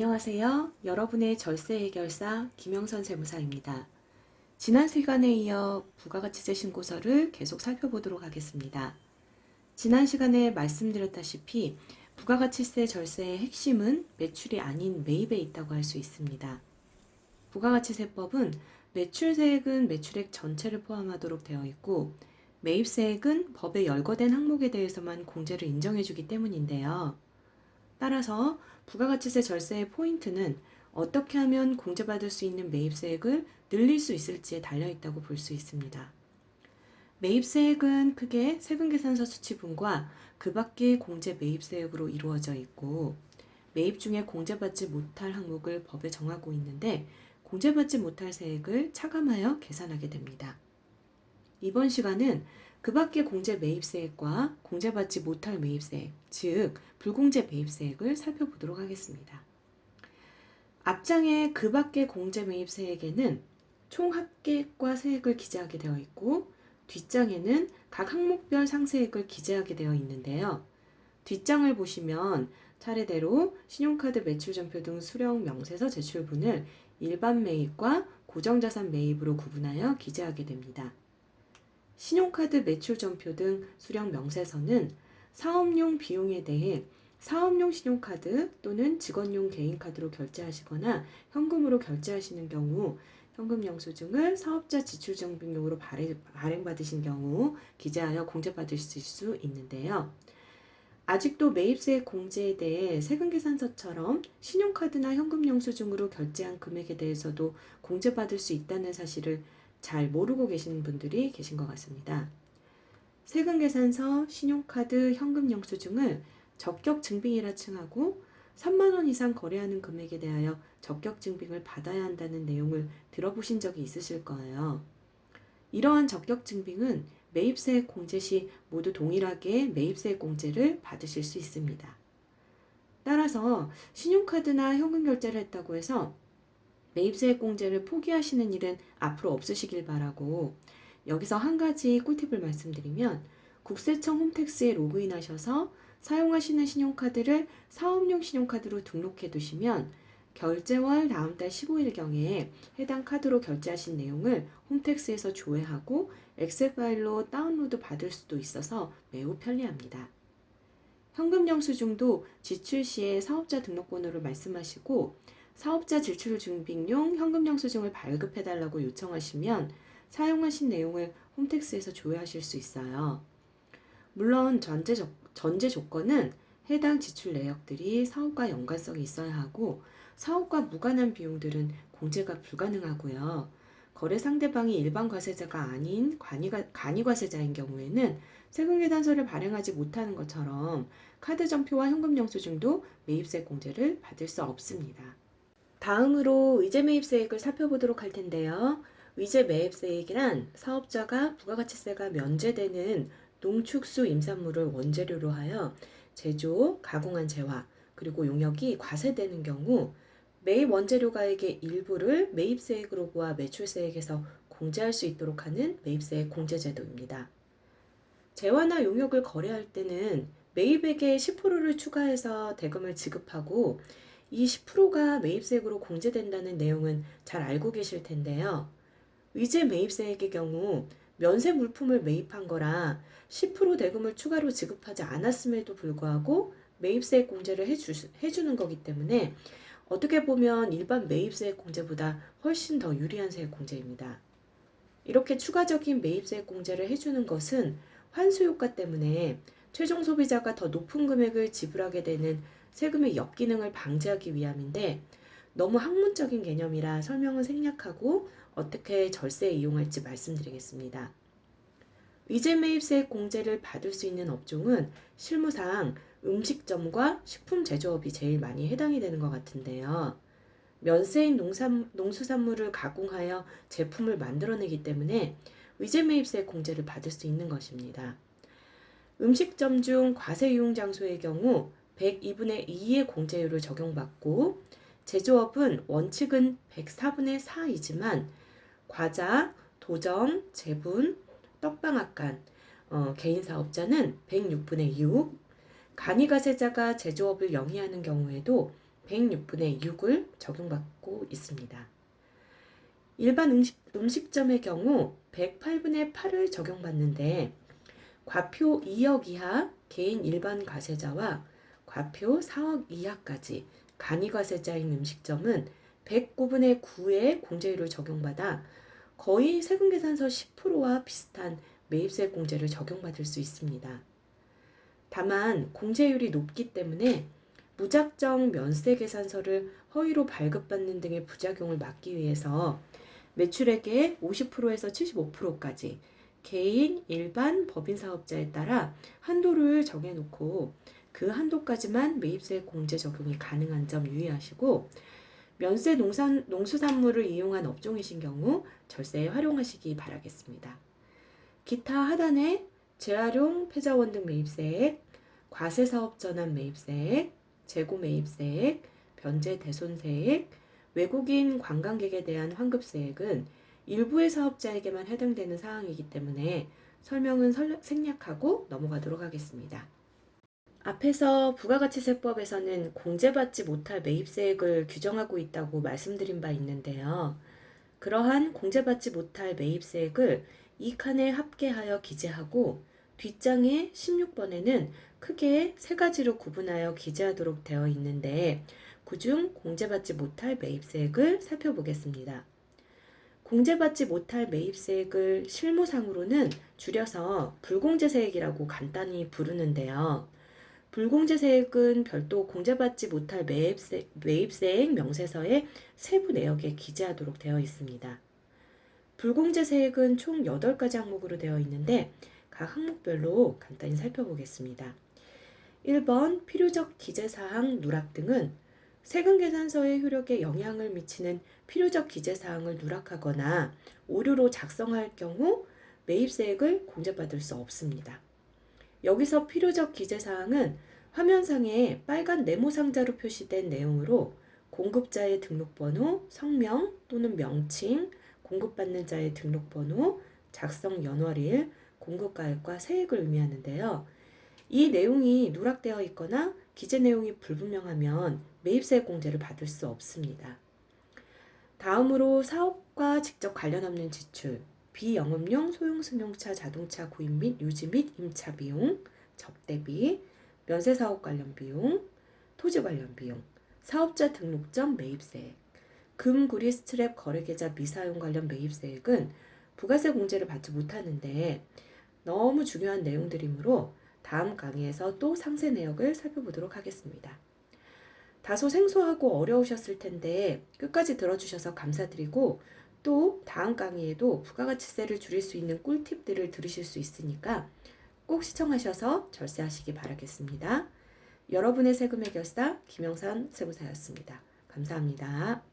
안녕하세요. 여러분의 절세 해결사 김영선 세무사입니다. 지난 시간에 이어 부가가치세 신고서를 계속 살펴보도록 하겠습니다. 지난 시간에 말씀드렸다시피 부가가치세 절세의 핵심은 매출이 아닌 매입에 있다고 할 수 있습니다. 부가가치세법은 매출세액은 매출액 전체를 포함하도록 되어 있고 매입세액은 법에 열거된 항목에 대해서만 공제를 인정해주기 때문인데요. 따라서 부가가치세 절세의 포인트는 어떻게 하면 공제받을 수 있는 매입세액을 늘릴 수 있을지에 달려있다고 볼 수 있습니다. 매입세액은 크게 세금계산서 수치분과 그 밖의 공제 매입세액으로 이루어져 있고 매입 중에 공제받지 못할 항목을 법에 정하고 있는데 공제받지 못할 세액을 차감하여 계산하게 됩니다. 이번 시간은 그 밖의 공제 매입세액과 공제받지 못할 매입세액, 즉 불공제 매입세액을 살펴보도록 하겠습니다. 앞장의 그 밖의 공제 매입세액에는 총 합계액과 세액을 기재하게 되어 있고 뒷장에는 각 항목별 상세액을 기재하게 되어 있는데요. 뒷장을 보시면 차례대로 신용카드 매출전표 등 수령 명세서 제출분을 일반 매입과 고정자산 매입으로 구분하여 기재하게 됩니다. 신용카드 매출전표 등 수령 명세서는 사업용 비용에 대해 사업용 신용카드 또는 직원용 개인카드로 결제하시거나 현금으로 결제하시는 경우 현금 영수증을 사업자 지출증빙용으로 발행받으신 경우 기재하여 공제받으실 수 있는데요. 아직도 매입세액 공제에 대해 세금계산서처럼 신용카드나 현금 영수증으로 결제한 금액에 대해서도 공제받을 수 있다는 사실을 잘 모르고 계시는 분들이 계신 것 같습니다. 세금계산서, 신용카드, 현금 영수증을 적격증빙이라 칭하고 3만 원 이상 거래하는 금액에 대하여 적격증빙을 받아야 한다는 내용을 들어보신 적이 있으실 거예요. 이러한 적격증빙은 매입세액 공제 시 모두 동일하게 매입세액 공제를 받으실 수 있습니다. 따라서 신용카드나 현금 결제를 했다고 해서 매입세액 공제를 포기하시는 일은 앞으로 없으시길 바라고 여기서 한 가지 꿀팁을 말씀드리면 국세청 홈택스에 로그인하셔서 사용하시는 신용카드를 사업용 신용카드로 등록해 두시면 결제월 다음 달 15일경에 해당 카드로 결제하신 내용을 홈택스에서 조회하고 엑셀 파일로 다운로드 받을 수도 있어서 매우 편리합니다. 현금 영수증도 지출 시에 사업자 등록번호를 말씀하시고 사업자 지출 증빙용 현금 영수증을 발급해달라고 요청하시면 사용하신 내용을 홈택스에서 조회하실 수 있어요. 물론 전제 조건은 해당 지출 내역들이 사업과 연관성이 있어야 하고 사업과 무관한 비용들은 공제가 불가능하고요. 거래 상대방이 일반 과세자가 아닌 간이 과세자인 경우에는 세금계산서를 발행하지 못하는 것처럼 카드 전표와 현금 영수증도 매입세 공제를 받을 수 없습니다. 다음으로 의제 매입세액을 살펴보도록 할 텐데요. 의제 매입세액이란 사업자가 부가가치세가 면제되는 농축수 임산물을 원재료로 하여 제조, 가공한 재화, 그리고 용역이 과세되는 경우 매입 원재료가액의 일부를 매입세액으로 보아 매출세액에서 공제할 수 있도록 하는 매입세액 공제제도입니다. 재화나 용역을 거래할 때는 매입액의 10%를 추가해서 대금을 지급하고 이 10%가 매입세액으로 공제된다는 내용은 잘 알고 계실 텐데요. 의제 매입세액의 경우 면세 물품을 매입한 거라 10% 대금을 추가로 지급하지 않았음에도 불구하고 매입세액 공제를 해주는 거기 때문에 어떻게 보면 일반 매입세액 공제보다 훨씬 더 유리한 세액 공제입니다. 이렇게 추가적인 매입세액 공제를 해주는 것은 환수 효과 때문에 최종 소비자가 더 높은 금액을 지불하게 되는 세금의 역기능을 방지하기 위함인데 너무 학문적인 개념이라 설명은 생략하고 어떻게 절세에 이용할지 말씀드리겠습니다. 의제 매입세액 공제를 받을 수 있는 업종은 실무상 음식점과 식품 제조업이 제일 많이 해당이 되는 것 같은데요. 면세인 농수산물을 가공하여 제품을 만들어내기 때문에 의제 매입세액 공제를 받을 수 있는 것입니다. 음식점 중 과세 유용 장소의 경우 102분의 2의 공제율을 적용받고 제조업은 원칙은 104분의 4이지만 과자, 도정, 제분, 떡방앗간, 개인사업자는 106분의 6, 간이가세자가 제조업을 영위하는 경우에도 106분의 6을 적용받고 있습니다. 일반 음식점의 경우 108분의 8을 적용받는데 과표 2억 이하 개인 일반 과세자와 과표 4억 이하까지 간이 과세자인 음식점은 109분의 9의 공제율을 적용받아 거의 세금계산서 10%와 비슷한 매입세 공제를 적용받을 수 있습니다. 다만 공제율이 높기 때문에 무작정 면세 계산서를 허위로 발급받는 등의 부작용을 막기 위해서 매출액의 50%에서 75%까지 개인, 일반, 법인 사업자에 따라 한도를 정해놓고 그 한도까지만 매입세 공제 적용이 가능한 점 유의하시고 면세 농수산물을 이용한 업종이신 경우 절세에 활용하시기 바라겠습니다. 기타 하단에 재활용 폐자원 등 매입세액, 과세사업 전환 매입세액, 재고 매입세액, 변제 대손세액, 외국인 관광객에 대한 환급세액은 일부의 사업자에게만 해당되는 사항이기 때문에 설명은 생략하고 넘어가도록 하겠습니다. 앞에서 부가가치세법에서는 공제받지 못할 매입세액을 규정하고 있다고 말씀드린 바 있는데요. 그러한 공제받지 못할 매입세액을 이 칸에 합계하여 기재하고 뒷장의 16번에는 크게 세 가지로 구분하여 기재하도록 되어 있는데 그중 공제받지 못할 매입세액을 살펴보겠습니다. 공제받지 못할 매입세액을 실무상으로는 줄여서 불공제세액이라고 간단히 부르는데요. 불공제세액은 별도 공제받지 못할 매입세액 명세서의 세부 내역에 기재하도록 되어 있습니다. 불공제세액은 총 8가지 항목으로 되어 있는데 각 항목별로 간단히 살펴보겠습니다. 1번 필요적 기재사항 누락 등은 세금계산서의 효력에 영향을 미치는 필요적 기재사항을 누락하거나 오류로 작성할 경우 매입세액을 공제받을 수 없습니다. 여기서 필요적 기재사항은 화면상에 빨간 네모상자로 표시된 내용으로 공급자의 등록번호, 성명 또는 명칭, 공급받는 자의 등록번호, 작성 연월일, 공급가액과 세액을 의미하는데요. 이 내용이 누락되어 있거나 기재 내용이 불분명하면 매입세 공제를 받을 수 없습니다. 다음으로 사업과 직접 관련 없는 지출, 비영업용 소형승용차 자동차 구입 및 유지 및 임차 비용, 접대비, 면세사업 관련 비용, 토지 관련 비용, 사업자 등록점 매입세액, 금구리 스트랩 거래계좌 미사용 관련 매입세액은 부가세 공제를 받지 못하는데 너무 중요한 내용들이므로 다음 강의에서 또 상세 내역을 살펴보도록 하겠습니다. 다소 생소하고 어려우셨을 텐데 끝까지 들어주셔서 감사드리고 또 다음 강의에도 부가가치세를 줄일 수 있는 꿀팁들을 들으실 수 있으니까 꼭 시청하셔서 절세하시기 바라겠습니다. 여러분의 세금 해결사 김영선 세무사였습니다. 감사합니다.